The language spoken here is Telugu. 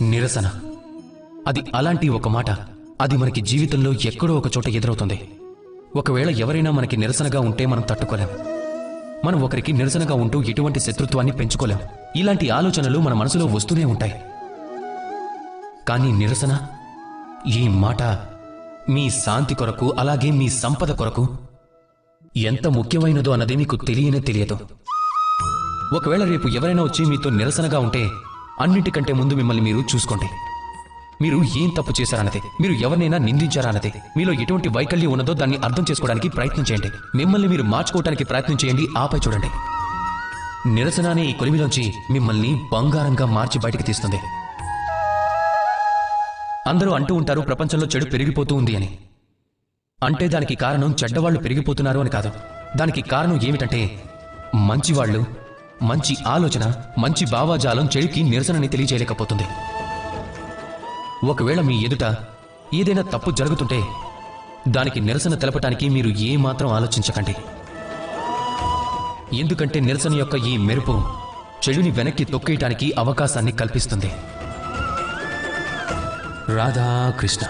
నిరసన. అది అలాంటి ఒక మాట. అది మనకి జీవితంలో ఎక్కడో ఒక చోట ఎదురవుతుంది. ఒకవేళ ఎవరైనా మనకి నిరసనగా ఉంటే మనం తట్టుకోలేం. మనం ఒకరికి నిరసనగా ఉంటూ ఎటువంటి శత్రుత్వాన్ని పెంచుకోలేం. ఇలాంటి ఆలోచనలు మన మనసులో వస్తూనే ఉంటాయి. కానీ నిరసన, ఈ మాట మీ శాంతి కొరకు, అలాగే మీ సంపద కొరకు ఎంత ముఖ్యమైనదో అన్నది మీకు తెలియదు. ఒకవేళ రేపు ఎవరైనా వచ్చి మీతో నిరసనగా ఉంటే అన్నిటికంటే ముందు మిమ్మల్ని మీరు చూసుకోండి. మీరు ఏం తప్పు చేశారన్నది, మీరు ఎవరినైనా నిందించారన్నది, మీలో ఎటువంటి వైకల్యం ఉన్నదో దాన్ని అర్థం చేసుకోవడానికి ప్రయత్నం చేయండి. మిమ్మల్ని మీరు మార్చుకోవడానికి ప్రయత్నం చేయండి. ఆపై చూడండి. నిరసన అనే ఈ కొలిమిలోంచి మిమ్మల్ని బంగారంగా మార్చి బయటికి తీస్తుంది. అందరూ అంటూ ఉంటారు ప్రపంచంలో చెడు పెరిగిపోతూ ఉంది అని. అంటే దానికి కారణం చెడ్డవాళ్లు పెరిగిపోతున్నారు అని కాదు. దానికి కారణం ఏమిటంటే మంచివాళ్లు, మంచి ఆలోచన, మంచి భావాజాలం చెడుకి నిరసనని తెలియజేయలేకపోతుంది. ఒకవేళ మీ ఎదుట ఏదైనా తప్పు జరుగుతుంటే దానికి నిరసన తెలపటానికి మీరు ఏమాత్రం ఆలోచించకండి. ఎందుకంటే నిరసన యొక్క ఈ మెరుపు చెడుని వెనక్కి తొక్కేయటానికి అవకాశాన్ని కల్పిస్తుంది. రాధాకృష్ణ.